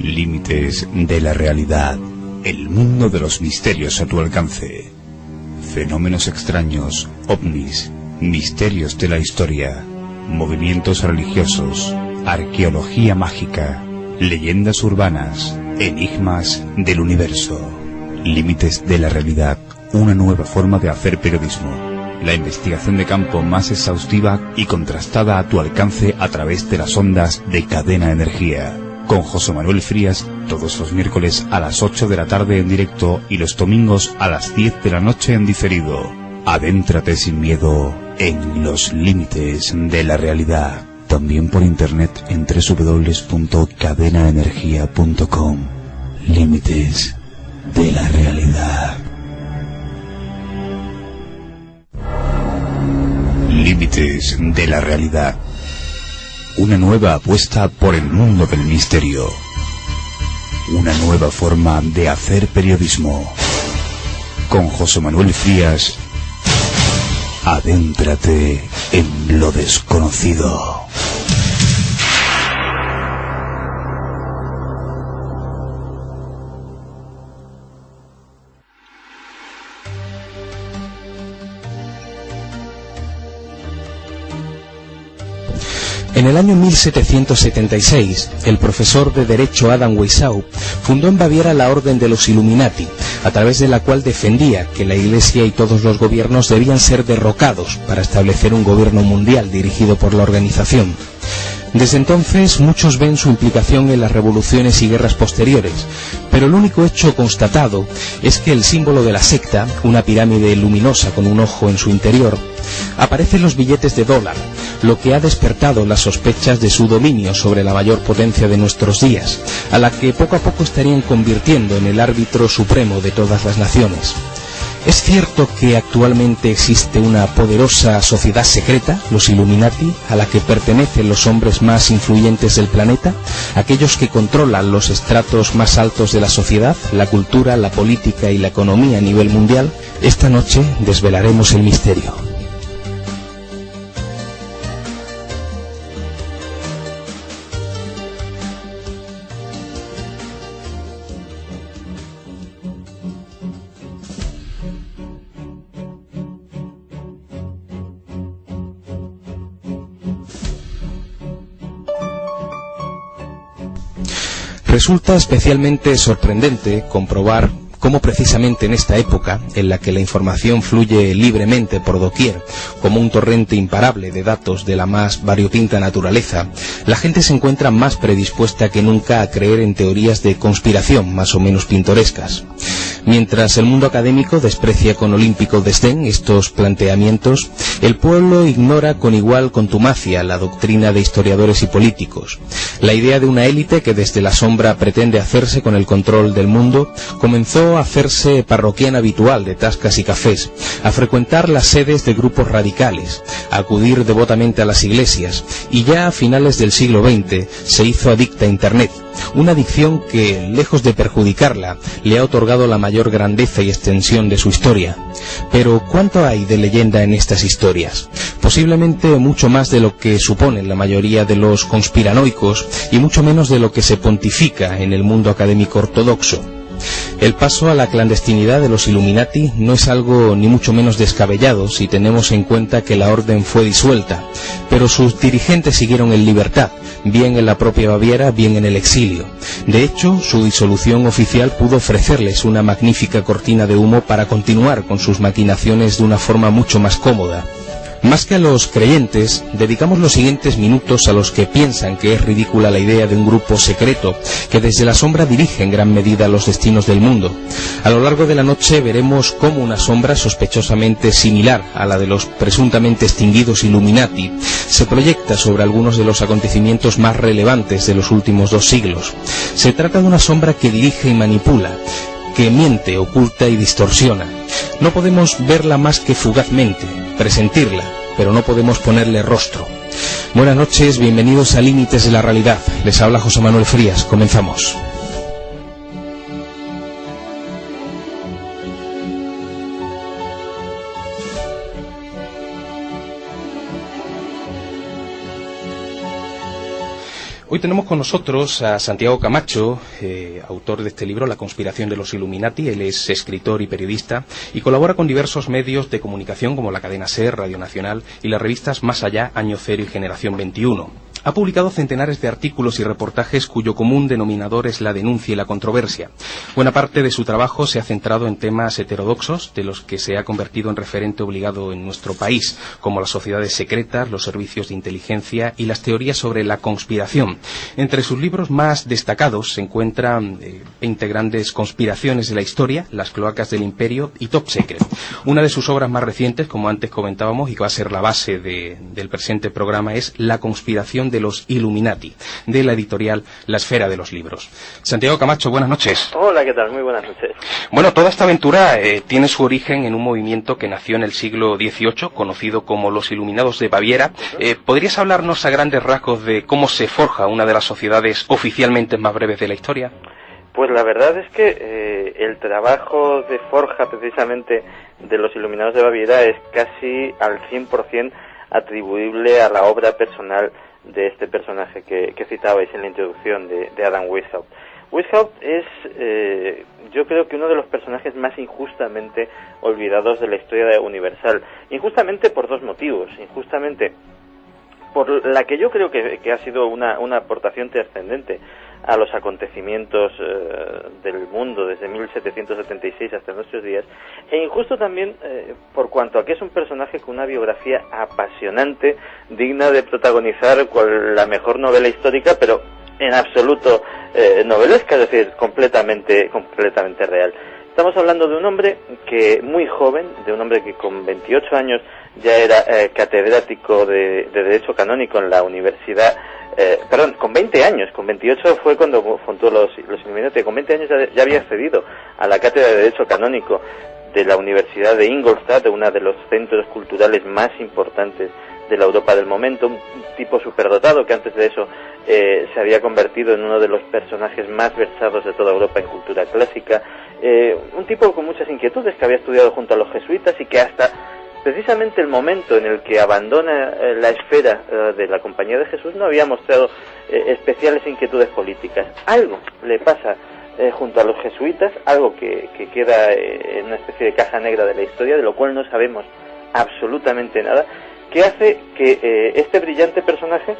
Límites de la realidad. El mundo de los misterios a tu alcance. Fenómenos extraños, ovnis, misterios de la historia, movimientos religiosos, arqueología mágica, leyendas urbanas, enigmas del universo. Límites de la realidad. Una nueva forma de hacer periodismo. La investigación de campo más exhaustiva y contrastada a tu alcance a través de las ondas de Cadena Energía. Con José Manuel Frías, todos los miércoles a las 8 de la tarde en directo y los domingos a las 10 de la noche en diferido. Adéntrate sin miedo en los límites de la realidad. También por internet en www.cadenaenergia.com. Límites de la realidad. Límites de la realidad. Una nueva apuesta por el mundo del misterio. Una nueva forma de hacer periodismo. Con José Manuel Frías. Adéntrate en lo desconocido. En el año 1776, el profesor de Derecho Adam Weishaupt fundó en Baviera la Orden de los Illuminati, a través de la cual defendía que la Iglesia y todos los gobiernos debían ser derrocados para establecer un gobierno mundial dirigido por la organización. Desde entonces, muchos ven su implicación en las revoluciones y guerras posteriores, pero el único hecho constatado es que el símbolo de la secta, una pirámide luminosa con un ojo en su interior, aparece en los billetes de dólar, lo que ha despertado las sospechas de su dominio sobre la mayor potencia de nuestros días, a la que poco a poco estarían convirtiendo en el árbitro supremo de todas las naciones. ¿Es cierto que actualmente existe una poderosa sociedad secreta, los Illuminati, a la que pertenecen los hombres más influyentes del planeta, aquellos que controlan los estratos más altos de la sociedad, la cultura, la política y la economía a nivel mundial? Esta noche desvelaremos el misterio. Resulta especialmente sorprendente comprobar cómo precisamente en esta época, en la que la información fluye libremente por doquier, como un torrente imparable de datos de la más variopinta naturaleza, la gente se encuentra más predispuesta que nunca a creer en teorías de conspiración más o menos pintorescas. Mientras el mundo académico desprecia con olímpico desdén estos planteamientos, el pueblo ignora con igual contumacia la doctrina de historiadores y políticos. La idea de una élite que desde la sombra pretende hacerse con el control del mundo comenzó a hacerse parroquiana habitual de tascas y cafés, a frecuentar las sedes de grupos radicales, a acudir devotamente a las iglesias, y ya a finales del siglo XX se hizo adicta a Internet, una adicción que, lejos de perjudicarla, le ha otorgado la mayor grandeza y extensión de su historia. Pero ¿cuánto hay de leyenda en estas historias? Posiblemente mucho más de lo que suponen la mayoría de los conspiranoicos y mucho menos de lo que se pontifica en el mundo académico ortodoxo. El paso a la clandestinidad de los Illuminati no es algo ni mucho menos descabellado si tenemos en cuenta que la orden fue disuelta, pero sus dirigentes siguieron en libertad, bien en la propia Baviera, bien en el exilio. De hecho, su disolución oficial pudo ofrecerles una magnífica cortina de humo para continuar con sus maquinaciones de una forma mucho más cómoda. Más que a los creyentes, dedicamos los siguientes minutos a los que piensan que es ridícula la idea de un grupo secreto que desde la sombra dirige en gran medida los destinos del mundo. A lo largo de la noche veremos cómo una sombra sospechosamente similar a la de los presuntamente extinguidos Illuminati se proyecta sobre algunos de los acontecimientos más relevantes de los últimos 2 siglos. Se trata de una sombra que dirige y manipula, que miente, oculta y distorsiona. No podemos verla más que fugazmente, presentirla, pero no podemos ponerle rostro. Buenas noches, bienvenidos a Límites de la Realidad. Les habla José Manuel Frías. Comenzamos. Hoy tenemos con nosotros a Santiago Camacho, autor de este libro, La conspiración de los Illuminati. Él es escritor y periodista y colabora con diversos medios de comunicación como la cadena SER, Radio Nacional y las revistas Más Allá, Año Cero y Generación 21. Ha publicado centenares de artículos y reportajes cuyo común denominador es la denuncia y la controversia. Buena parte de su trabajo se ha centrado en temas heterodoxos, de los que se ha convertido en referente obligado en nuestro país, como las sociedades secretas, los servicios de inteligencia y las teorías sobre la conspiración. Entre sus libros más destacados se encuentran 20 grandes conspiraciones de la historia, Las cloacas del imperio y Top Secret. Una de sus obras más recientes, como antes comentábamos, y que va a ser la base del presente programa, es La conspiración de los Illuminati, de la editorial La Esfera de los Libros. Santiago Camacho, buenas noches. Hola, ¿qué tal? Muy buenas noches. Bueno, toda esta aventura tiene su origen en un movimiento que nació en el siglo XVIII, conocido como los Iluminados de Baviera. ¿Podrías hablarnos a grandes rasgos de cómo se forja una de las sociedades oficialmente más breves de la historia? Pues la verdad es que el trabajo de forja precisamente de los Iluminados de Baviera es casi al 100% atribuible a la obra personal de este personaje que citabais en la introducción de Adam Weishaupt. Weishaupt es, yo creo que uno de los personajes más injustamente olvidados de la historia universal. Injustamente por dos motivos. Injustamente por la que yo creo que ha sido una aportación trascendente a los acontecimientos del mundo desde 1776 hasta nuestros días, e injusto también por cuanto a que es un personaje con una biografía apasionante, digna de protagonizar la mejor novela histórica, pero en absoluto novelesca, es decir, completamente real. Estamos hablando de un hombre que muy joven, de un hombre que con 28 años ya era catedrático de Derecho Canónico en la universidad, con 20 años, con 28 fue cuando fundó los Illuminati, con 20 años ya había accedido a la cátedra de Derecho Canónico de la Universidad de Ingolstadt, uno de los centros culturales más importantes de la Europa del momento, un tipo superdotado que antes de eso se había convertido en uno de los personajes más versados de toda Europa en cultura clásica, un tipo con muchas inquietudes que había estudiado junto a los jesuitas y que hasta precisamente el momento en el que abandona la esfera de la Compañía de Jesús no había mostrado especiales inquietudes políticas. Algo le pasa junto a los jesuitas, algo que queda en una especie de caja negra de la historia, de lo cual no sabemos absolutamente nada, que hace que este brillante personaje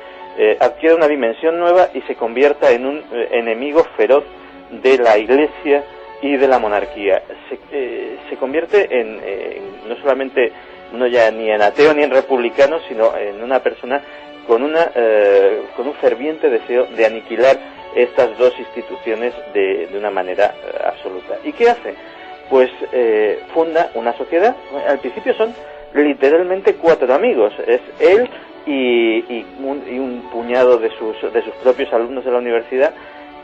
adquiera una dimensión nueva y se convierta en un enemigo feroz de la Iglesia y de la monarquía. Se convierte en no solamente no ya ni en ateo ni en republicano, sino en una persona con un ferviente deseo de aniquilar estas dos instituciones de una manera absoluta. ¿Y qué hace? Pues funda una sociedad. Al principio son literalmente 4 amigos. Es él y un puñado de sus propios alumnos de la universidad,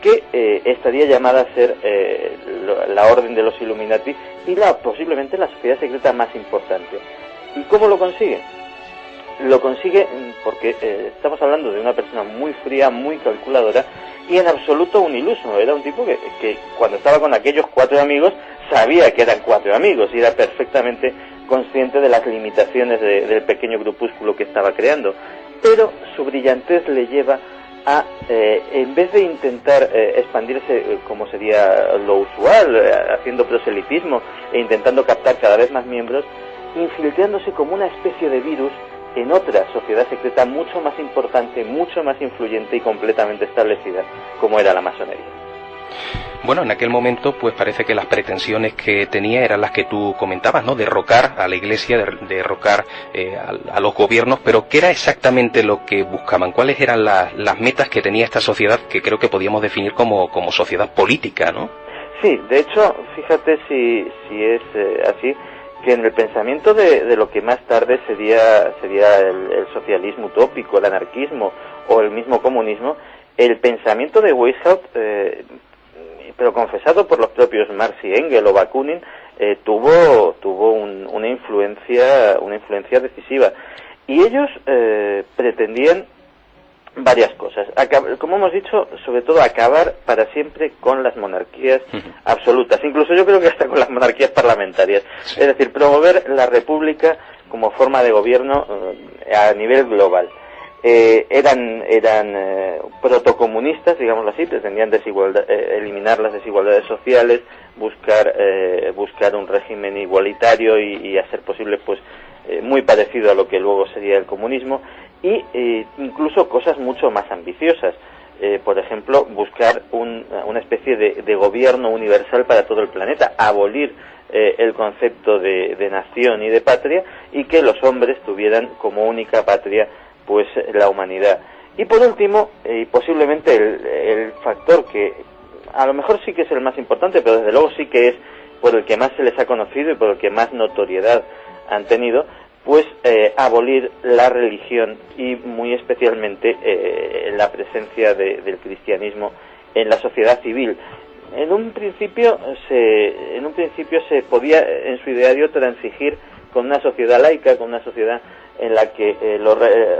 que estaría llamada a ser la Orden de los Illuminati y posiblemente la sociedad secreta más importante. ¿Y cómo lo consigue? Lo consigue porque estamos hablando de una persona muy fría, muy calculadora y en absoluto un iluso. Era un tipo que cuando estaba con aquellos 4 amigos sabía que eran 4 amigos y era perfectamente consciente de las limitaciones del pequeño grupúsculo que estaba creando. Pero su brillantez le lleva a, en vez de intentar expandirse como sería lo usual, haciendo proselitismo e intentando captar cada vez más miembros, infiltrándose como una especie de virus en otra sociedad secreta mucho más importante, mucho más influyente y completamente establecida, como era la masonería. Bueno, en aquel momento pues parece que las pretensiones que tenía eran las que tú comentabas, ¿no? Derrocar a la Iglesia, derrocar a los gobiernos, pero ¿qué era exactamente lo que buscaban? ¿Cuáles eran las metas que tenía esta sociedad, que creo que podíamos definir como sociedad política, ¿no? Sí, de hecho, fíjate si es así, que en el pensamiento de lo que más tarde sería el socialismo utópico, el anarquismo o el mismo comunismo, el pensamiento de Weishaupt, pero confesado por los propios Marx y Engels o Bakunin, tuvo una influencia decisiva. Y ellos pretendían varias cosas. Como hemos dicho, sobre todo acabar para siempre con las monarquías absolutas. Incluso yo creo que hasta con las monarquías parlamentarias. Es decir, promover la república como forma de gobierno a nivel global. eran protocomunistas, digámoslo así, pretendían eliminar las desigualdades sociales, buscar un régimen igualitario y a ser posible pues muy parecido a lo que luego sería el comunismo, y incluso cosas mucho más ambiciosas. Por ejemplo, buscar una especie de gobierno universal para todo el planeta, abolir el concepto de nación y de patria, y que los hombres tuvieran como única patria pues la humanidad. Y por último, y posiblemente el factor que a lo mejor sí que es el más importante, pero desde luego sí que es por el que más se les ha conocido y por el que más notoriedad han tenido, pues abolir la religión y muy especialmente la presencia del cristianismo en la sociedad civil. En un principio se podía en su ideario transigir con una sociedad laica, con una sociedad en la que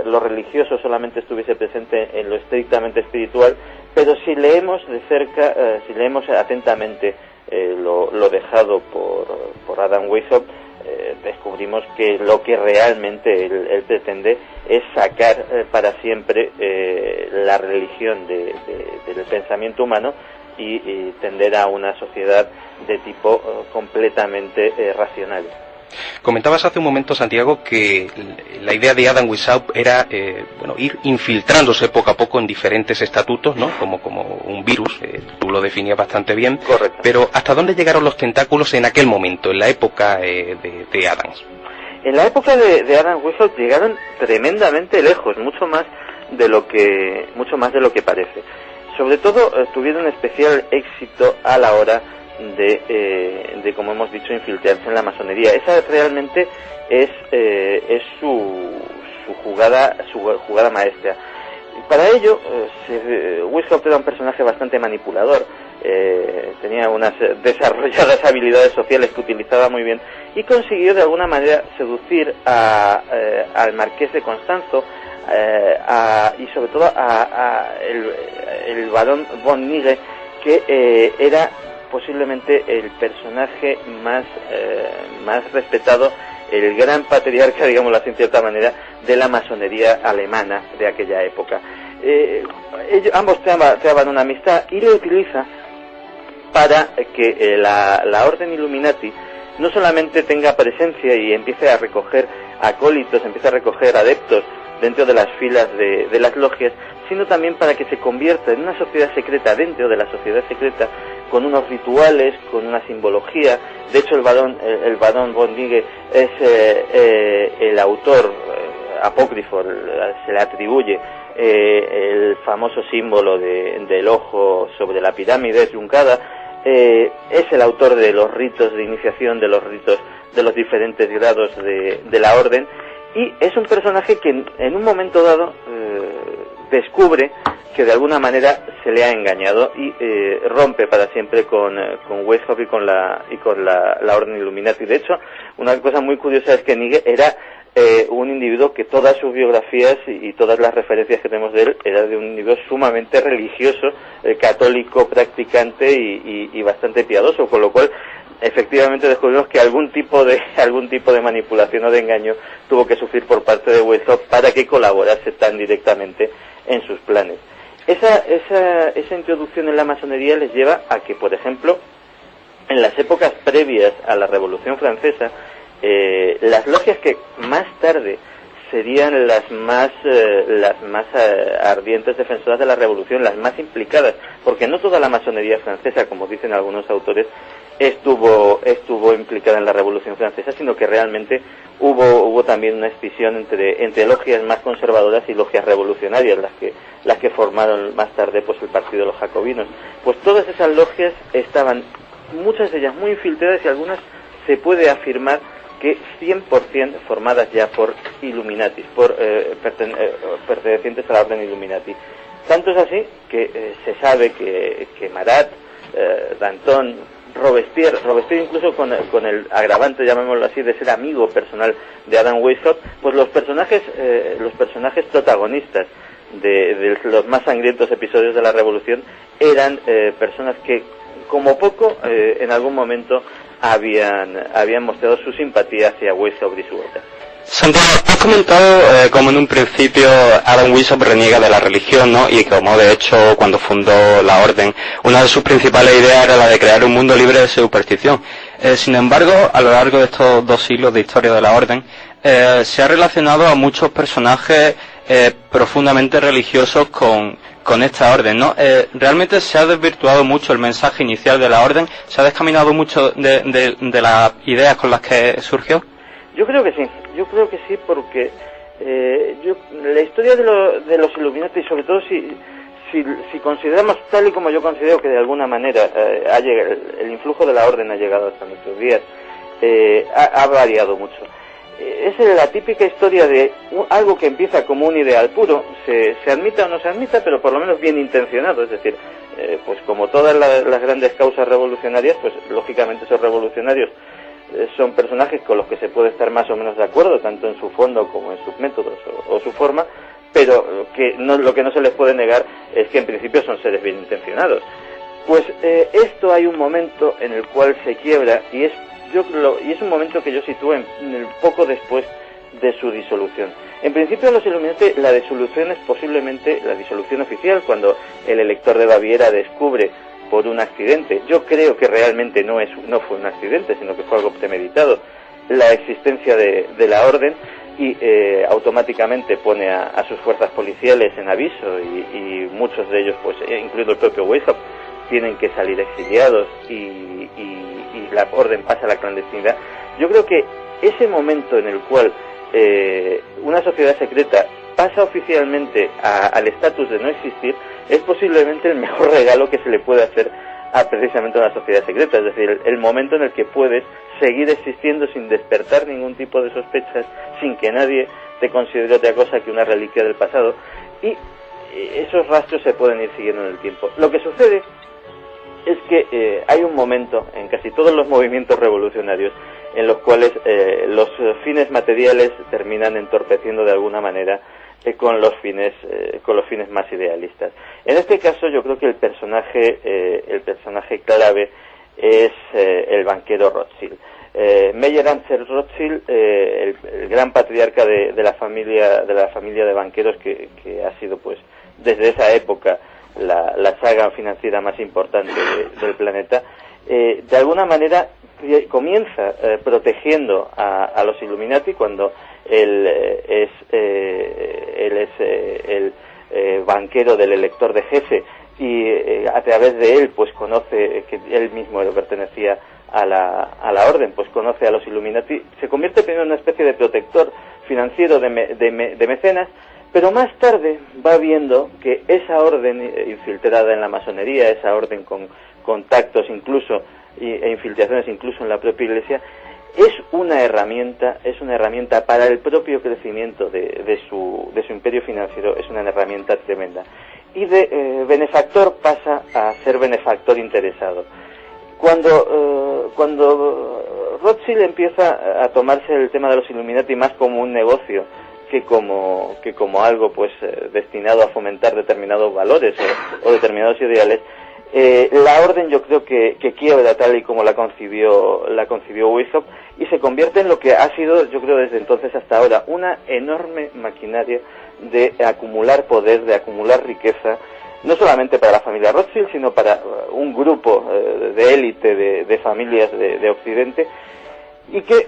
lo religioso solamente estuviese presente en lo estrictamente espiritual, pero si leemos de cerca, si leemos atentamente lo dejado por Adam Weishaupt, descubrimos que lo que realmente él pretende es sacar para siempre la religión del pensamiento humano y tender a una sociedad de tipo completamente racional. Comentabas hace un momento, Santiago, que la idea de Adam Weishaupt era ir infiltrándose poco a poco en diferentes estatutos, ¿no? Como un virus, tú lo definías bastante bien. Correcto. Pero ¿hasta dónde llegaron los tentáculos en aquel momento, en la época de Adams? En la época de Adam Weishaupt llegaron tremendamente lejos, mucho más de lo que parece. Sobre todo tuvieron especial éxito a la hora de como hemos dicho, infiltrarse en la masonería. Esa realmente es su jugada maestra. Para ello, Weishaupt era un personaje bastante manipulador, tenía unas desarrolladas habilidades sociales que utilizaba muy bien, y consiguió de alguna manera seducir al marqués de Constanzo, y sobre todo el barón von Nigge, que era posiblemente el personaje más respetado, el gran patriarca, digámoslo así en cierta manera, de la masonería alemana de aquella época. Ambos traban una amistad y lo utiliza para que la orden Illuminati no solamente tenga presencia y empiece a recoger acólitos, empiece a recoger adeptos dentro de las filas de las logias, sino también para que se convierta en una sociedad secreta dentro de la sociedad secreta, con unos rituales, con una simbología. De hecho, el barón von Nigge es el autor apócrifo, se le atribuye el famoso símbolo del ojo sobre la pirámide truncada. Es el autor de los ritos de iniciación, de los diferentes grados de la orden, y es un personaje que en un momento dado descubre que de alguna manera se le ha engañado y rompe para siempre con Weishaupt y con la orden Illuminati. De hecho, una cosa muy curiosa es que Nigge era un individuo que todas sus biografías y todas las referencias que tenemos de él era de un individuo sumamente religioso, católico, practicante y bastante piadoso, con lo cual efectivamente descubrimos que algún tipo de manipulación o de engaño tuvo que sufrir por parte de Weishaupt para que colaborase tan directamente en sus planes. Esa introducción en la masonería les lleva a que, por ejemplo, en las épocas previas a la Revolución Francesa, las logias que más tarde serían las más ardientes defensoras de la revolución, las más implicadas, porque no toda la masonería francesa, como dicen algunos autores, estuvo implicada en la Revolución Francesa, sino que realmente hubo también una escisión entre logias más conservadoras y logias revolucionarias, las que formaron más tarde pues el partido de los jacobinos. Pues todas esas logias estaban, muchas de ellas muy infiltradas, y algunas se puede afirmar que 100% formadas ya por Illuminatis, pertenecientes a la orden Illuminati. Tanto es así que se sabe que Marat, Danton, Robespierre incluso con el agravante, llamémoslo así, de ser amigo personal de Adam Weishaupt, pues los personajes protagonistas de los más sangrientos episodios de la revolución eran personas que, como poco, en algún momento habían mostrado su simpatía hacia Weishaupt y su obra. Santiago, has comentado como en un principio Adam Weishaupt reniega de la religión, ¿no? Y como de hecho cuando fundó la orden, una de sus principales ideas era la de crear un mundo libre de superstición. Sin embargo, a lo largo de estos 2 siglos de historia de la orden, se ha relacionado a muchos personajes profundamente religiosos con esta orden, ¿no? Realmente se ha desvirtuado mucho el mensaje inicial de la orden, se ha descaminado mucho de las ideas con las que surgió. Yo creo que sí, porque la historia de los Illuminati, sobre todo si consideramos tal y como yo considero que de alguna manera el influjo de la orden ha llegado hasta nuestros días, ha variado mucho. Es la típica historia de algo que empieza como un ideal puro, se admita o no se admita, pero por lo menos bien intencionado, es decir, pues como todas las grandes causas revolucionarias, pues lógicamente esos revolucionarios son personajes con los que se puede estar más o menos de acuerdo, tanto en su fondo como en sus métodos o su forma, pero lo que no se les puede negar es que en principio son seres bien intencionados. Pues esto hay un momento en el cual se quiebra y es un momento que yo sitúo en el poco después de su disolución. En principio los Illuminati, la disolución es posiblemente la disolución oficial, cuando el elector de Baviera descubre por un accidente, yo creo que realmente no fue un accidente, sino que fue algo premeditado, la existencia de la orden, y automáticamente pone a sus fuerzas policiales en aviso, y muchos de ellos, pues incluido el propio Weishaupt, tienen que salir exiliados y la orden pasa a la clandestinidad. Yo creo que ese momento en el cual una sociedad secreta pasa oficialmente al estatus de no existir es posiblemente el mejor regalo que se le puede hacer a precisamente una sociedad secreta, es decir, el momento en el que puedes seguir existiendo sin despertar ningún tipo de sospechas, sin que nadie te considere otra cosa que una reliquia del pasado, y esos rastros se pueden ir siguiendo en el tiempo. Lo que sucede es que hay un momento en casi todos los movimientos revolucionarios en los cuales los fines materiales terminan entorpeciendo de alguna manera con los fines más idealistas. En este caso yo creo que el personaje clave es el banquero Rothschild. Meyer Amschel Rothschild, el gran patriarca de la familia de banqueros que ha sido, pues, desde esa época la saga financiera más importante del planeta, de alguna manera comienza protegiendo a los Illuminati cuando él es el banquero del elector de jefe, y a través de él pues conoce que él mismo pertenecía a la orden, pues conoce a los Illuminati, se convierte primero en una especie de protector financiero de mecenas, pero más tarde va viendo que esa orden infiltrada en la masonería, esa orden con contactos incluso e infiltraciones incluso en la propia Iglesia, es una herramienta para el propio crecimiento de su imperio financiero, es una herramienta tremenda. Y de benefactor pasa a ser benefactor interesado. Cuando Rothschild empieza a tomarse el tema de los Illuminati más como un negocio que como algo pues destinado a fomentar determinados valores o determinados ideales, la orden yo creo que quiebra tal y como la concibió Weishaupt, y se convierte en lo que ha sido, yo creo, desde entonces hasta ahora, una enorme maquinaria de acumular poder, de acumular riqueza, no solamente para la familia Rothschild, sino para un grupo de élite de familias de Occidente, y que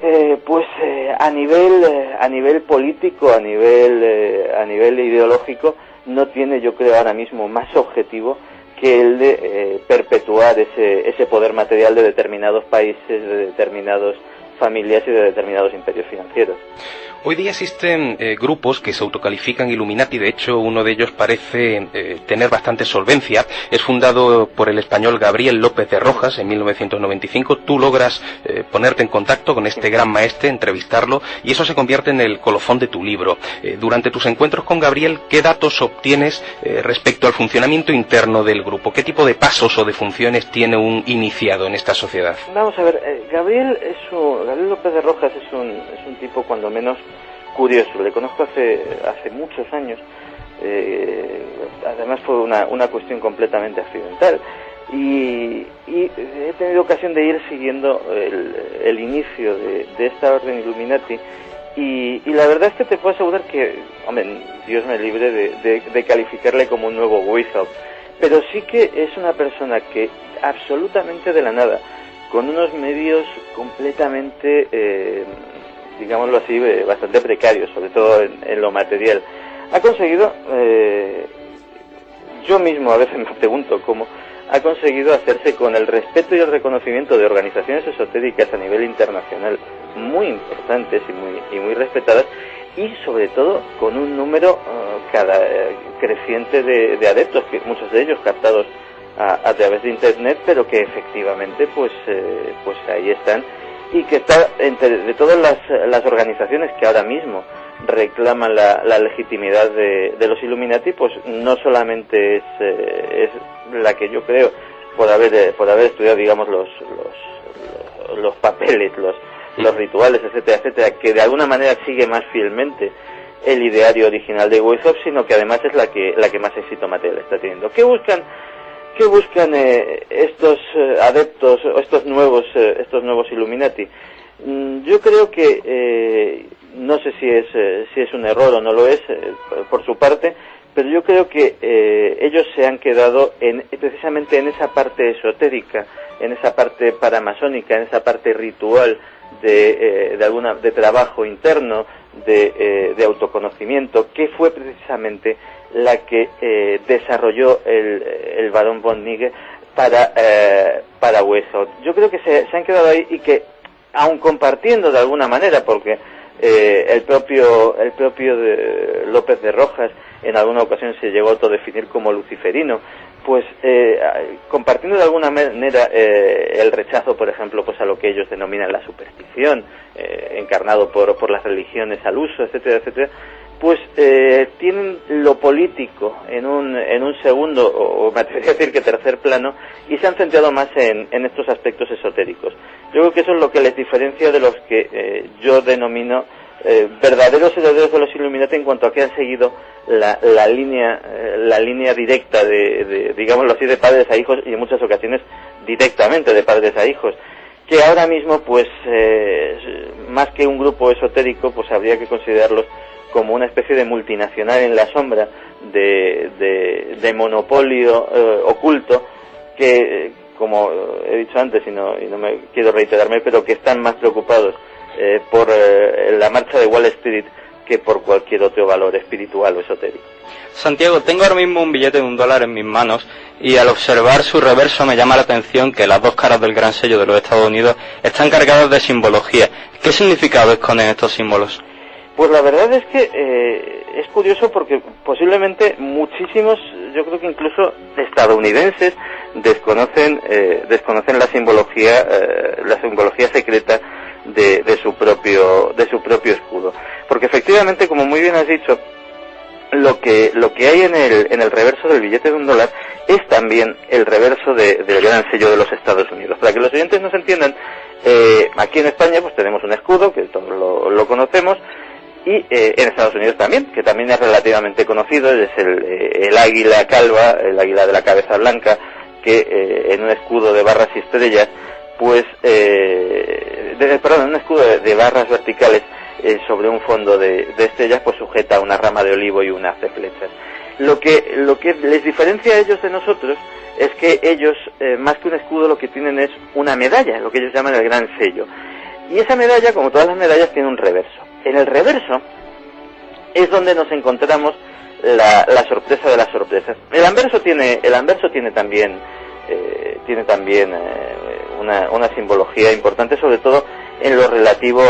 a nivel político, a nivel ideológico, no tiene, yo creo, ahora mismo más objetivo que el de perpetuar ese poder material de determinados países, de determinadas familias y de determinados imperios financieros. Hoy día existen grupos que se autocalifican Illuminati, de hecho uno de ellos parece tener bastante solvencia, es fundado por el español Gabriel López de Rojas en 1995, tú logras ponerte en contacto con este gran maestre, entrevistarlo, y eso se convierte en el colofón de tu libro. Durante tus encuentros con Gabriel, ¿qué datos obtienes respecto al funcionamiento interno del grupo? ¿Qué tipo de pasos o de funciones tiene un iniciado en esta sociedad? Vamos a ver, Gabriel López de Rojas es un tipo cuando menos curioso, le conozco hace muchos años, además fue una cuestión completamente accidental, y he tenido ocasión de ir siguiendo el inicio de esta orden Illuminati, Y la verdad es que te puedo asegurar que, hombre, Dios me libre de calificarle como un nuevo Weishaupt, pero sí que es una persona que absolutamente de la nada, con unos medios completamente, digámoslo así, bastante precarios, sobre todo en lo material, ha conseguido, yo mismo a veces me pregunto cómo, ha conseguido hacerse con el respeto y el reconocimiento de organizaciones esotéricas a nivel internacional muy importantes y muy respetadas, y sobre todo con un número creciente de adeptos, que muchos de ellos captados a través de internet, pero que efectivamente pues ahí están, y que está de todas las organizaciones que ahora mismo reclaman la legitimidad de los Illuminati, pues no solamente es la que yo creo, por haber estudiado, digamos, los papeles, los rituales, etcétera, etcétera, que de alguna manera sigue más fielmente el ideario original de Weishaupt, sino que además es la que más éxito material está teniendo. ¿Qué buscan estos adeptos, o estos nuevos Illuminati? Yo creo que no sé si es un error o no lo es, por su parte, pero yo creo que ellos se han quedado precisamente en esa parte esotérica, en esa parte paramasónica, en esa parte ritual de trabajo interno, de autoconocimiento, que fue precisamente la que desarrolló el barón von Nigel para Weishaupt. Yo creo que se han quedado ahí, y que aun compartiendo de alguna manera, porque el propio López de Rojas en alguna ocasión se llegó a autodefinir como luciferino, pues compartiendo de alguna manera el rechazo, por ejemplo, pues a lo que ellos denominan la superstición, encarnado por las religiones al uso, etcétera, etcétera, pues tienen lo político en un segundo, o me atrevería a decir que tercer plano, y se han centrado más en estos aspectos esotéricos. Yo creo que eso es lo que les diferencia de los que yo denomino verdaderos herederos de los Illuminati, en cuanto a que han seguido la línea directa de digámoslo así, de padres a hijos, y en muchas ocasiones directamente de padres a hijos, que ahora mismo pues más que un grupo esotérico, pues habría que considerarlos como una especie de multinacional en la sombra de monopolio oculto, que como he dicho antes, y no me quiero reiterarme, pero que están más preocupados por la marcha de Wall Street que por cualquier otro valor espiritual o esotérico. Santiago, tengo ahora mismo un billete de $1 en mis manos, y al observar su reverso me llama la atención que las dos caras del gran sello de los Estados Unidos están cargadas de simbología. ¿Qué significado esconden estos símbolos? Pues la verdad es que es curioso, porque posiblemente muchísimos, yo creo que incluso estadounidenses, desconocen la simbología secreta de su propio escudo, porque efectivamente, como muy bien has dicho, lo que hay en el reverso del billete de $1 es también el reverso del gran sello de los Estados Unidos. Para que los oyentes nos entiendan, aquí en España pues tenemos un escudo que todos lo conocemos, y en Estados Unidos también, que también es relativamente conocido, es el águila calva, el águila de la cabeza blanca, que en un escudo de barras y estrellas, pues en un escudo de barras verticales sobre un fondo de estrellas, pues sujeta una rama de olivo y un haz de flechas. Lo que les diferencia a ellos de nosotros es que ellos, más que un escudo, lo que tienen es una medalla, lo que ellos llaman el gran sello. Y esa medalla, como todas las medallas, tiene un reverso. En el reverso es donde nos encontramos la sorpresa de las sorpresas. El anverso tiene también una simbología importante, sobre todo en lo relativo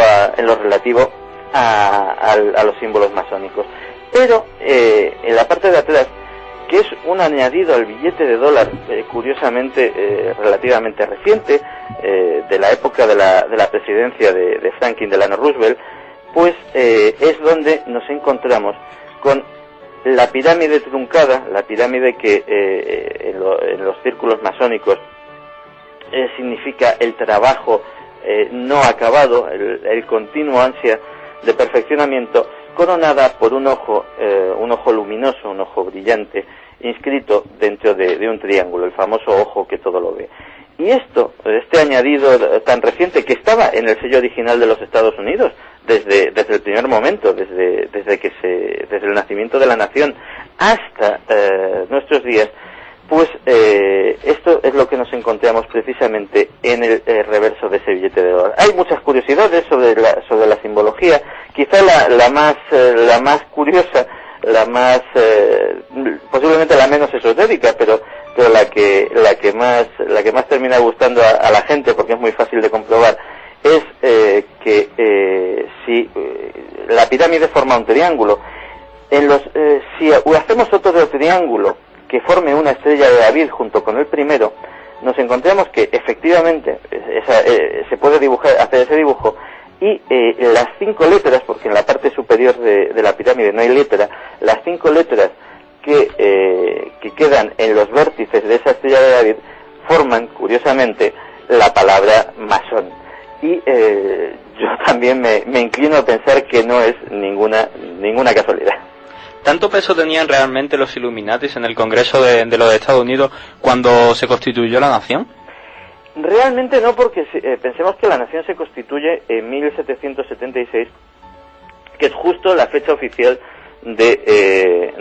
a los símbolos masónicos. Pero en la parte de atrás, que es un añadido al billete de $, curiosamente relativamente reciente, de la época de la presidencia de Franklin Delano Roosevelt, pues es donde nos encontramos con la pirámide truncada, la pirámide que en los círculos masónicos significa el trabajo no acabado, el continuo ansia de perfeccionamiento, coronada por un ojo luminoso, un ojo brillante, inscrito dentro de un triángulo, el famoso ojo que todo lo ve. Y este añadido tan reciente, que estaba en el sello original de los Estados Unidos, desde el primer momento, desde el nacimiento de la nación hasta nuestros días, pues esto es lo que nos encontramos precisamente en el reverso de ese billete de dólar. Hay muchas curiosidades sobre la simbología. Quizá la más curiosa, posiblemente la menos esotérica, pero la que más termina gustando a la gente, porque es muy fácil de comprobar, es que si la pirámide forma un triángulo, si hacemos otro triángulo que forme una estrella de David junto con el primero, nos encontramos que efectivamente se puede hacer ese dibujo, y las 5 letras, porque en la parte superior de la pirámide no hay letra, las 5 letras que quedan en los vértices de esa estrella de David forman, curiosamente, la palabra masón. Y yo también me inclino a pensar que no es ninguna casualidad. ¿Tanto peso tenían realmente los Illuminatis en el Congreso de los Estados Unidos cuando se constituyó la nación? Realmente no, porque pensemos que la nación se constituye en 1776, que es justo la fecha oficial de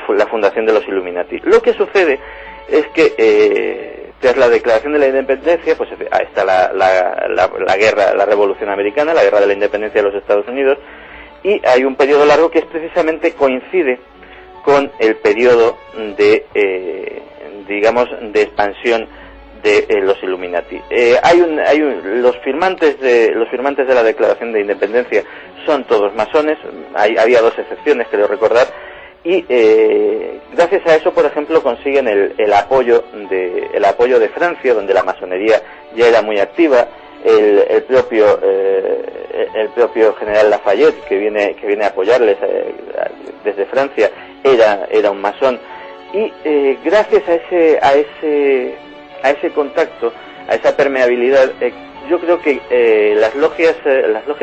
la fundación de los Illuminati. Lo que sucede es que tras la declaración de la independencia, pues está la guerra, la Revolución Americana, la guerra de la independencia de los Estados Unidos, y hay un periodo largo que precisamente coincide con el periodo de expansión de los Illuminati. Los firmantes de la Declaración de Independencia son todos masones. Había 2 excepciones, creo recordar, y gracias a eso, por ejemplo, consiguen el apoyo de Francia, donde la masonería ya era muy activa. El propio general Lafayette, que viene a apoyarles desde Francia, era un masón, y gracias a ese contacto, a esa permeabilidad, yo creo que las logias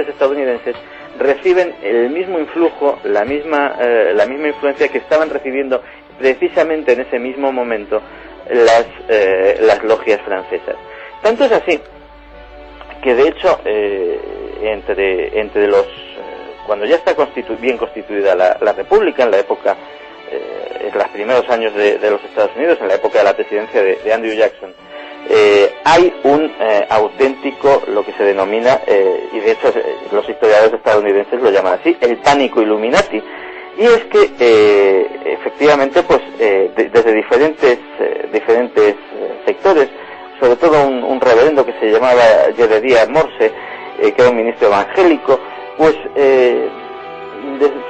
estadounidenses reciben el mismo influjo, la misma influencia que estaban recibiendo precisamente en ese mismo momento las logias francesas. Tanto es así que, de hecho, entre los cuando ya está bien constituida la República, en la época, en los primeros años de los Estados Unidos, en la época de la presidencia de Andrew Jackson, hay un auténtico, lo que se denomina, y de hecho los historiadores estadounidenses lo llaman así, el pánico Illuminati. Y es que efectivamente, pues desde diferentes sectores, sobre todo un reverendo que se llamaba Jedediah Morse, que era un ministro evangélico, pues se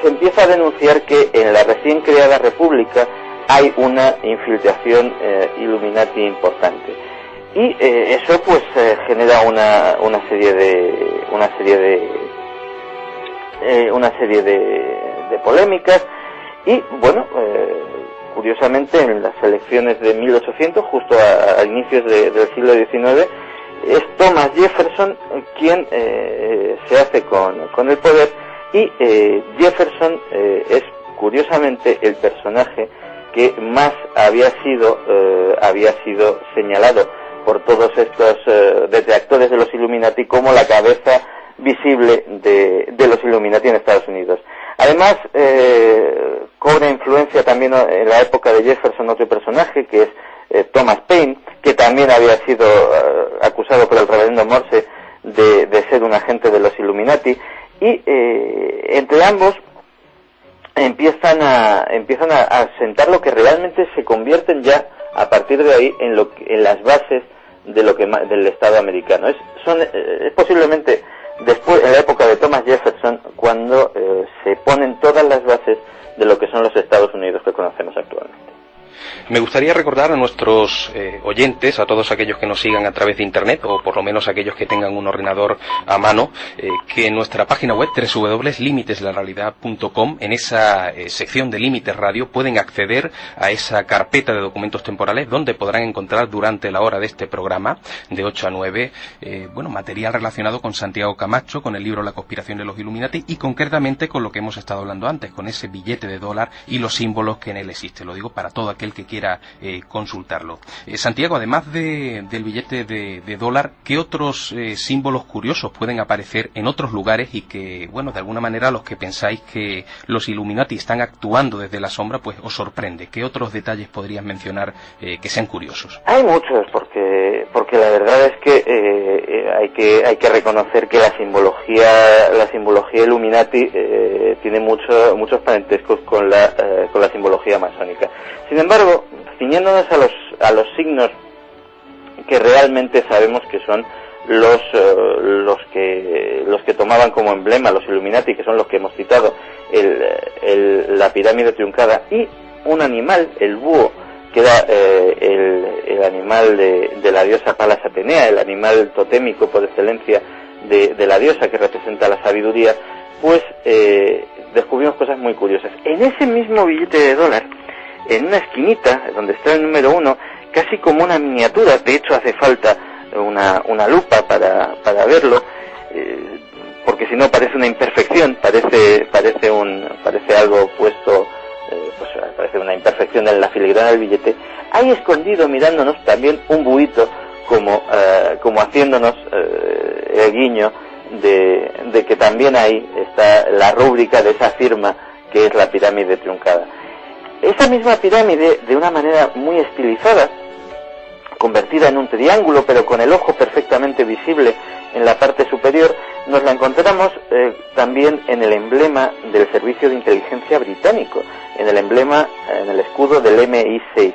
empieza a denunciar que en la recién creada república hay una infiltración Illuminati importante, y eso pues genera una serie de polémicas. Y bueno, curiosamente, en las elecciones de 1800, justo a inicios del siglo XIX, es Thomas Jefferson quien se hace con el poder, y Jefferson es curiosamente el personaje que más había sido señalado por todos estos detractores de los Illuminati como la cabeza visible de los Illuminati en Estados Unidos. Además, cobra influencia también en la época de Jefferson otro personaje, que es Thomas Paine, que también había sido acusado por el reverendo Morse de ser un agente de los Illuminati, y entre ambos empiezan a sentar lo que realmente se convierten ya a partir de ahí en las bases del Estado americano. Es posiblemente después, en la época de Thomas Jefferson, cuando se ponen todas las bases de lo que son los Estados Unidos que conocemos actualmente. Me gustaría recordar a nuestros oyentes, a todos aquellos que nos sigan a través de Internet, o por lo menos aquellos que tengan un ordenador a mano, que en nuestra página web www.limitesdelarrealidad.com, en esa sección de Límites Radio, pueden acceder a esa carpeta de documentos temporales donde podrán encontrar durante la hora de este programa, de 8 a 9, material relacionado con Santiago Camacho, con el libro La conspiración de los Illuminati, y concretamente con lo que hemos estado hablando antes, con ese billete de dólar y los símbolos que en él existen. Lo digo para todo aquel aquel que quiera consultarlo. Santiago, además del billete de dólar, ¿qué otros símbolos curiosos pueden aparecer en otros lugares y que, bueno, de alguna manera los que pensáis que los Illuminati están actuando desde la sombra, pues os sorprende? ¿Qué otros detalles podrías mencionar que sean curiosos? Hay muchos, porque la verdad es que hay que reconocer que la simbología Illuminati tiene muchos parentescos con la simbología masónica. Sin embargo, ciñéndonos a los signos que realmente sabemos que son los que tomaban como emblema los Illuminati, que son los que hemos citado, la pirámide truncada y un animal, el búho, que era el animal de la diosa Palas Atenea, el animal totémico por excelencia de la diosa, que representa la sabiduría. Pues descubrimos cosas muy curiosas. En ese mismo billete de dólar, en una esquinita donde está el número 1, casi como una miniatura, de hecho hace falta una lupa para verlo, porque si no parece una imperfección, parece algo puesto, pues parece una imperfección en la filigrana del billete. Hay escondido mirándonos también un buito, como haciéndonos el guiño de que también ahí está la rúbrica de esa firma que es la pirámide truncada. Esa misma pirámide, de una manera muy estilizada, convertida en un triángulo, pero con el ojo perfectamente visible en la parte superior, nos la encontramos también en el emblema del Servicio de Inteligencia británico, en el escudo del MI6.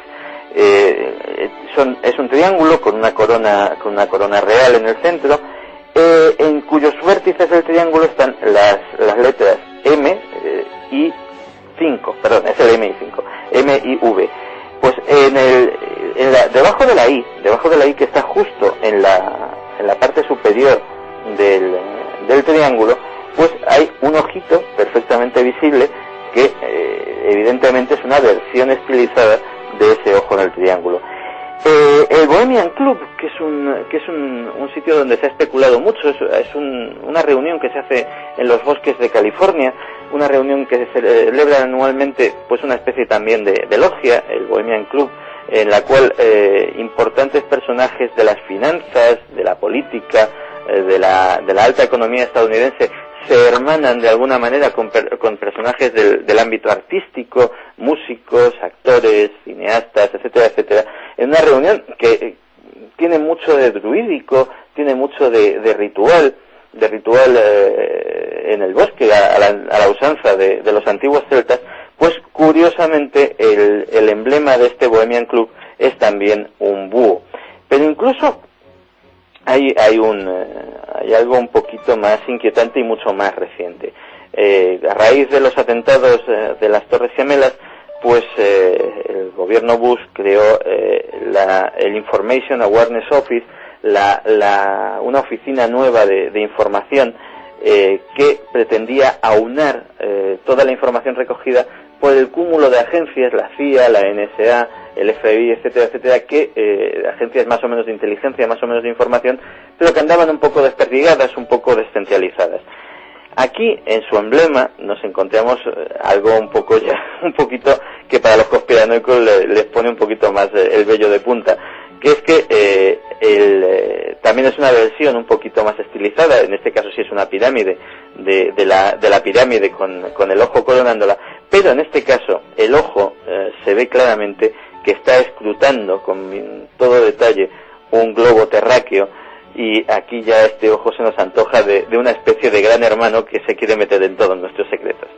Es un triángulo con una corona real en el centro, en cuyos vértices del triángulo están las letras M y 5, perdón, es el MI5, M y V. Pues debajo de la I, que está justo en la parte superior del triángulo, pues hay un ojito perfectamente visible que evidentemente es una versión estilizada de ese ojo en el triángulo. El Bohemian Club, que es un sitio donde se ha especulado mucho, es una reunión que se hace en los bosques de California, una reunión que se celebra anualmente, pues una especie también de logia, el Bohemian Club, en la cual importantes personajes de las finanzas, de la política, de la alta economía estadounidense se hermanan de alguna manera con personajes del ámbito artístico, músicos, actores, cineastas, etcétera, etcétera, en una reunión que tiene mucho de druídico, tiene mucho de ritual en el bosque, a la usanza de los antiguos celtas. Pues curiosamente el emblema de este Bohemian Club es también un búho. Pero incluso hay algo un poquito más inquietante y mucho más reciente. A raíz de los atentados de las Torres Gemelas, pues el gobierno Bush creó el Information Awareness Office, una oficina nueva de información que pretendía aunar toda la información recogida por el cúmulo de agencias, la CIA, la NSA, el FBI, etcétera, etcétera, agencias más o menos de inteligencia, más o menos de información, pero que andaban un poco desperdigadas, un poco descentralizadas. Aquí, en su emblema, nos encontramos algo un poquito que para los conspiranoicos les pone un poquito más el vello de punta, que es que también es una versión un poquito más estilizada, en este caso sí es una pirámide, de la pirámide con el ojo coronándola, pero en este caso el ojo se ve claramente que está escrutando con todo detalle un globo terráqueo, y aquí ya este ojo se nos antoja de una especie de gran hermano que se quiere meter en todos nuestros secretos.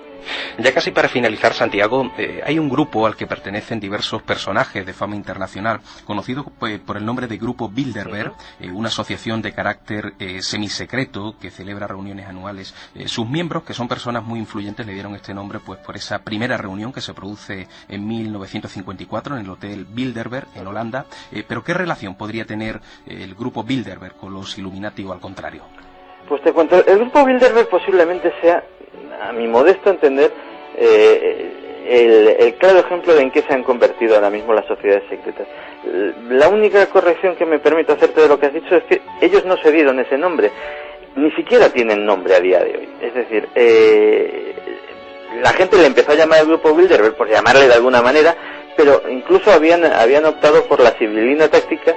Ya casi para finalizar, Santiago, hay un grupo al que pertenecen diversos personajes de fama internacional, conocido por el nombre de Grupo Bilderberg, una asociación de carácter semisecreto que celebra reuniones anuales. Sus miembros, que son personas muy influyentes, le dieron este nombre pues por esa primera reunión que se produce en 1954 en el Hotel Bilderberg, en Holanda. Pero ¿qué relación podría tener el Grupo Bilderberg con los Illuminati o al contrario? Pues te cuento, el Grupo Bilderberg posiblemente sea, a mi modesto entender, el claro ejemplo de en qué se han convertido ahora mismo las sociedades secretas. La única corrección que me permito hacerte de lo que has dicho es que ellos no se dieron ese nombre, ni siquiera tienen nombre a día de hoy. Es decir, la gente le empezó a llamar al Grupo Bilderberg por llamarle de alguna manera, pero incluso habían optado por la sibilina táctica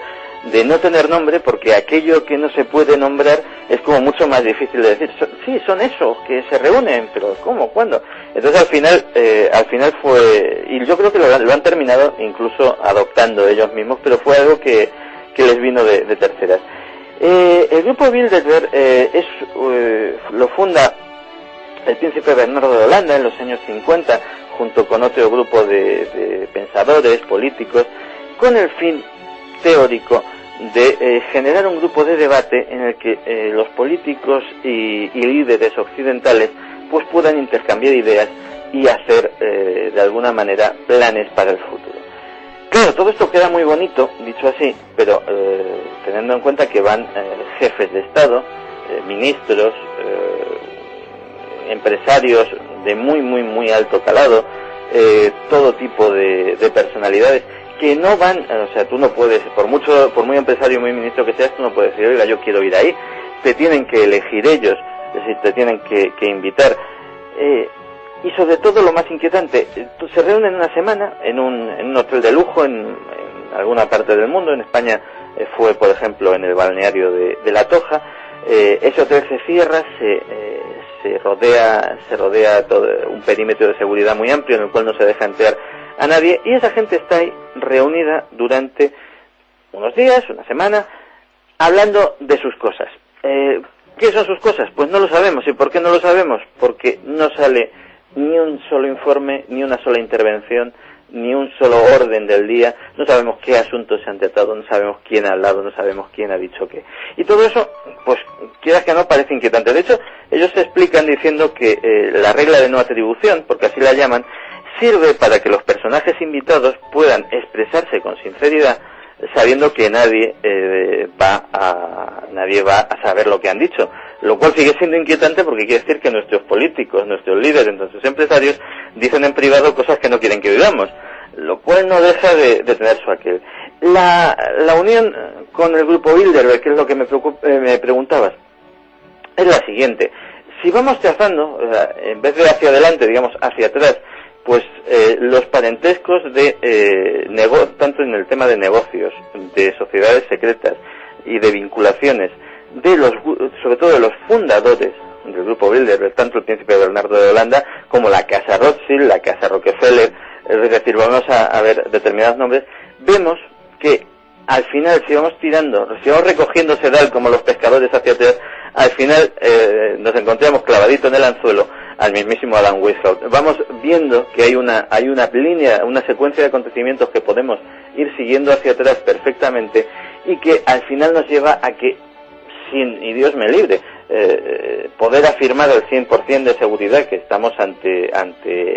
de no tener nombre, porque aquello que no se puede nombrar es como mucho más difícil de decir. Sí, son esos que se reúnen, pero ¿cómo? ¿Cuándo? Entonces al final fue, y yo creo que lo han terminado incluso adoptando ellos mismos, pero fue algo que les vino de terceras. El grupo Bilderberg lo funda el príncipe Bernardo de Holanda en los años 50, junto con otro grupo de pensadores, políticos, con el fin teórico de generar un grupo de debate en el que los políticos y líderes occidentales pues puedan intercambiar ideas y hacer de alguna manera planes para el futuro. Claro, todo esto queda muy bonito, dicho así, pero teniendo en cuenta que van jefes de Estado, ministros, empresarios de muy alto calado, todo tipo de personalidades que no van, o sea, tú no puedes, por muy empresario y muy ministro que seas, tú no puedes decir, oiga, yo quiero ir ahí. Te tienen que elegir ellos, es decir, te tienen que invitar. Y sobre todo lo más inquietante, se reúnen una semana en un hotel de lujo en alguna parte del mundo. En España fue, por ejemplo, en el balneario de La Toja. Ese hotel se cierra, se rodea todo un perímetro de seguridad muy amplio en el cual no se deja entrar a nadie, y esa gente está ahí reunida durante unos días, una semana, hablando de sus cosas. ¿Qué son sus cosas? Pues no lo sabemos. ¿Y por qué no lo sabemos? Porque no sale ni un solo informe, ni una sola intervención, ni un solo orden del día. No sabemos qué asuntos se han tratado, no sabemos quién ha hablado, no sabemos quién ha dicho qué. Y todo eso, pues quieras que no, parece inquietante. De hecho, ellos se explican diciendo que la regla de no atribución, porque así la llaman, sirve para que los personajes invitados puedan expresarse con sinceridad, sabiendo que nadie va a saber lo que han dicho, lo cual sigue siendo inquietante porque quiere decir que nuestros políticos, nuestros líderes, nuestros empresarios dicen en privado cosas que no quieren que oigamos, lo cual no deja de tener su aquel. La unión con el grupo Bilderberg, que es lo que me preguntabas, es la siguiente. Si vamos trazando, en vez de hacia adelante, digamos hacia atrás, pues los parentescos de tanto en el tema de negocios, de sociedades secretas y de vinculaciones, sobre todo de los fundadores del grupo Bilderberg, tanto el príncipe Bernardo de Holanda como la casa Rothschild, la casa Rockefeller, es decir, vamos a ver determinados nombres, vemos que al final, si vamos recogiendo sedal como los pescadores hacia atrás, al final nos encontramos clavadito en el anzuelo al mismísimo Adam Weishaupt. Vamos viendo que hay una línea, una secuencia de acontecimientos que podemos ir siguiendo hacia atrás perfectamente, y que al final nos lleva a que, y Dios me libre, poder afirmar al 100% de seguridad que estamos ante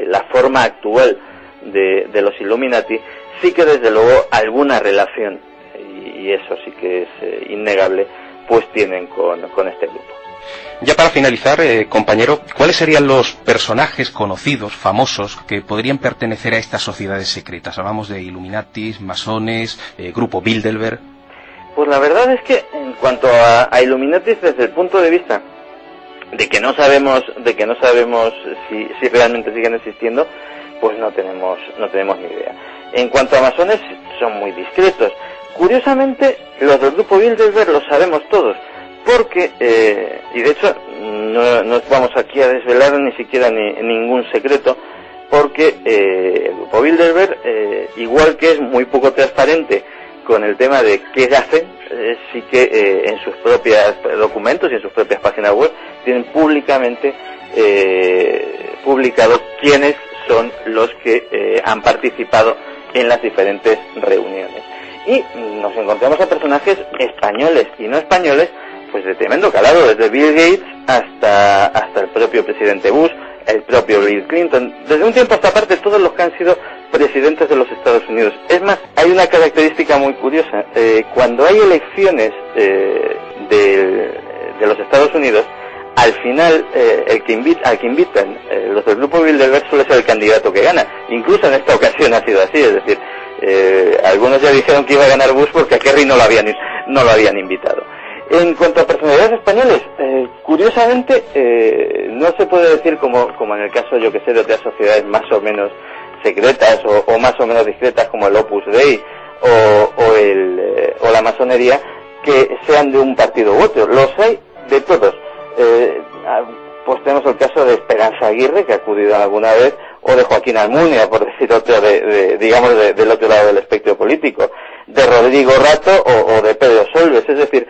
la forma actual de los Illuminati, sí que desde luego alguna relación, y eso sí que es innegable, pues tienen con este grupo. Ya para finalizar, compañero, ¿cuáles serían los personajes conocidos, famosos, que podrían pertenecer a estas sociedades secretas? Hablamos de Illuminatis, masones, grupo Bilderberg. Pues la verdad es que en cuanto a Illuminatis, desde el punto de vista de que no sabemos si realmente siguen existiendo, pues no tenemos ni idea. En cuanto a masones, son muy discretos. Curiosamente, los del grupo Bilderberg los sabemos todos, porque, y de hecho no vamos aquí a desvelar ni siquiera ningún secreto, porque el grupo Bilderberg, igual que es muy poco transparente con el tema de qué hacen, sí que en sus propios documentos y en sus propias páginas web tienen públicamente publicado quiénes son los que han participado en las diferentes reuniones. Y nos encontramos a personajes españoles y no españoles, pues de tremendo calado, desde Bill Gates hasta el propio presidente Bush, el propio Bill Clinton, desde un tiempo a esta parte todos los que han sido presidentes de los Estados Unidos. Es más, hay una característica muy curiosa. Cuando hay elecciones de los Estados Unidos, al final al que invitan los del grupo Bilderberg suele ser el candidato que gana. Incluso en esta ocasión ha sido así, es decir, algunos ya dijeron que iba a ganar Bush porque a Kerry no lo habían invitado. En cuanto a personalidades españoles, curiosamente no se puede decir como en el caso, yo que sé, de otras sociedades más o menos secretas o más o menos discretas como el Opus Dei o la masonería, que sean de un partido u otro. Los hay de todos. Pues tenemos el caso de Esperanza Aguirre, que ha acudido alguna vez, o de Joaquín Almunia, por decir otro, del otro lado del espectro político, de Rodrigo Rato o de Pedro Solbes. Es decir,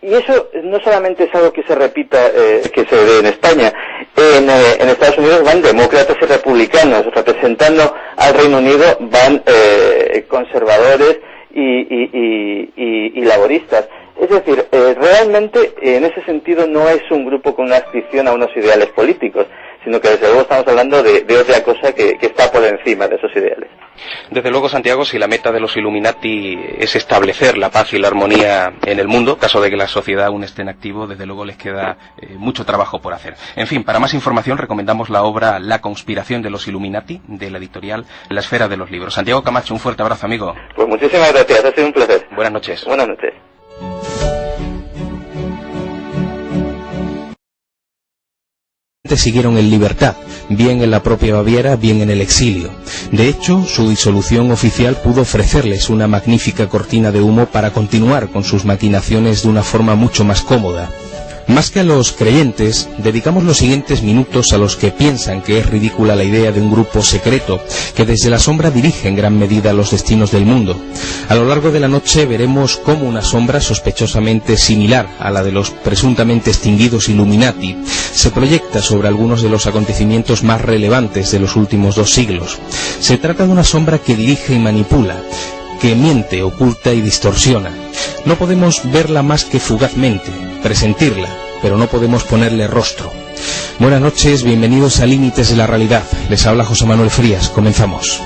y eso no solamente es algo que se repita, que se ve en España. En Estados Unidos van demócratas y republicanos, representando al Reino Unido van conservadores y laboristas. Es decir, realmente en ese sentido no es un grupo con una adscripción a unos ideales políticos, sino que desde luego estamos hablando de otra cosa que está por encima de esos ideales. Desde luego, Santiago, si la meta de los Illuminati es establecer la paz y la armonía en el mundo, caso de que la sociedad aún esté en activo, desde luego les queda mucho trabajo por hacer. En fin, para más información recomendamos la obra La conspiración de los Illuminati, de la editorial La Esfera de los Libros. Santiago Camacho, un fuerte abrazo, amigo. Pues muchísimas gracias, ha sido un placer. Buenas noches. Buenas noches. Siguieron en libertad, bien en la propia Baviera, bien en el exilio. De hecho, su disolución oficial pudo ofrecerles una magnífica cortina de humo para continuar con sus maquinaciones de una forma mucho más cómoda. Más que a los creyentes, dedicamos los siguientes minutos a los que piensan que es ridícula la idea de un grupo secreto que desde la sombra dirige en gran medida los destinos del mundo. A lo largo de la noche veremos cómo una sombra sospechosamente similar a la de los presuntamente extinguidos Illuminati se proyecta sobre algunos de los acontecimientos más relevantes de los últimos 2 siglos. Se trata de una sombra que dirige y manipula, que miente, oculta y distorsiona. No podemos verla más que fugazmente, presentirla, pero no podemos ponerle rostro. Buenas noches, bienvenidos a Límites de la Realidad. Les habla José Manuel Frías. Comenzamos.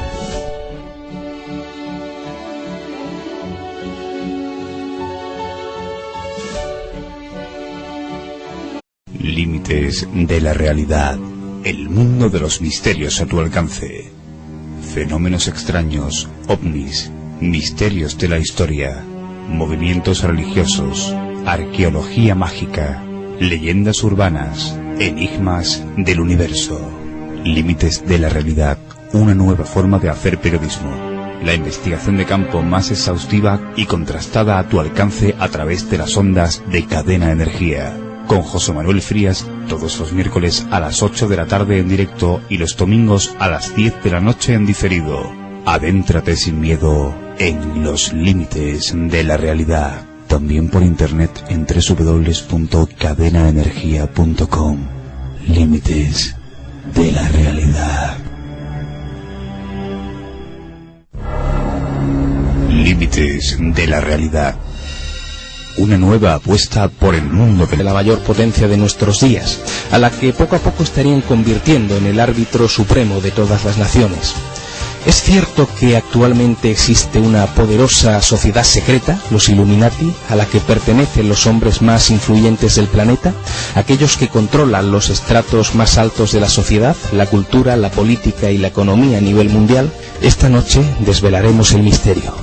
Límites de la realidad. El mundo de los misterios a tu alcance. Fenómenos extraños, ovnis, misterios de la historia, movimientos religiosos, arqueología mágica, leyendas urbanas, enigmas del universo. Límites de la realidad, una nueva forma de hacer periodismo. La investigación de campo más exhaustiva y contrastada a tu alcance a través de las ondas de Cadena Energía. Con José Manuel Frías, todos los miércoles a las 8 de la tarde en directo y los domingos a las 10 de la noche en diferido. Adéntrate sin miedo en los límites de la realidad. También por internet en www.cadenaenergia.com. Límites de la realidad. Límites de la realidad. Una nueva apuesta por el mundo de la mayor potencia de nuestros días, a la que poco a poco estarían convirtiendo en el árbitro supremo de todas las naciones. ¿Es cierto que actualmente existe una poderosa sociedad secreta, los Illuminati, a la que pertenecen los hombres más influyentes del planeta, aquellos que controlan los estratos más altos de la sociedad, la cultura, la política y la economía a nivel mundial? Esta noche desvelaremos el misterio.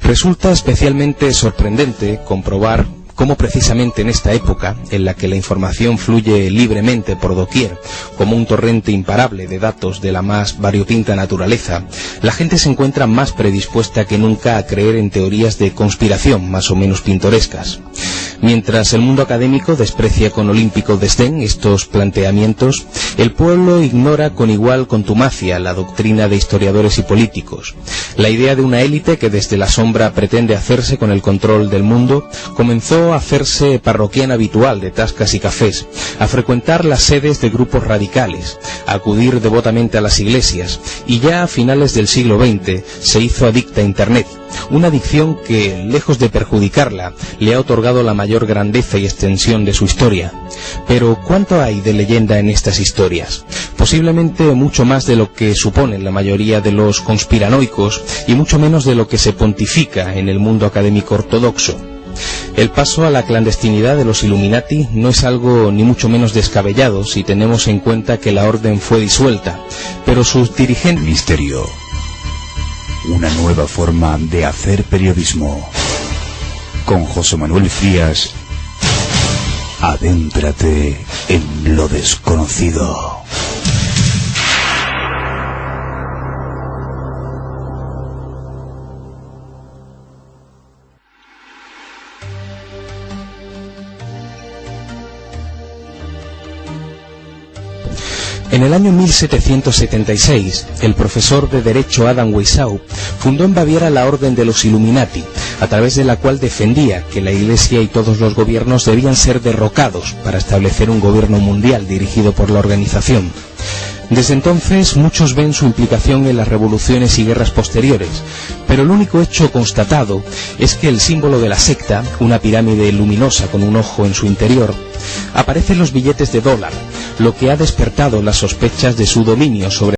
Resulta especialmente sorprendente comprobar cómo precisamente en esta época, en la que la información fluye libremente por doquier, como un torrente imparable de datos de la más variopinta naturaleza, la gente se encuentra más predispuesta que nunca a creer en teorías de conspiración más o menos pintorescas. Mientras el mundo académico desprecia con olímpico desdén estos planteamientos, el pueblo ignora con igual contumacia la doctrina de historiadores y políticos. La idea de una élite que desde la sombra pretende hacerse con el control del mundo comenzó a hacerse parroquiana habitual de tascas y cafés, a frecuentar las sedes de grupos radicales, a acudir devotamente a las iglesias, y ya a finales del siglo XX se hizo adicta a Internet, una adicción que, lejos de perjudicarla, le ha otorgado la mayor grandeza y extensión de su historia. Pero ¿cuánto hay de leyenda en estas historias? Posiblemente mucho más de lo que suponen la mayoría de los conspiranoicos y mucho menos de lo que se pontifica en el mundo académico ortodoxo. El paso a la clandestinidad de los Illuminati no es algo ni mucho menos descabellado si tenemos en cuenta que la orden fue disuelta, pero sus dirigentes... Misterio. Una nueva forma de hacer periodismo. Con José Manuel Frías. Adéntrate en lo desconocido. En el año 1776, el profesor de Derecho Adam Weishaupt fundó en Baviera la Orden de los Illuminati, a través de la cual defendía que la Iglesia y todos los gobiernos debían ser derrocados para establecer un gobierno mundial dirigido por la organización. Desde entonces, muchos ven su implicación en las revoluciones y guerras posteriores, pero el único hecho constatado es que el símbolo de la secta, una pirámide luminosa con un ojo en su interior, aparece en los billetes de dólar, lo que ha despertado las sospechas de su dominio sobre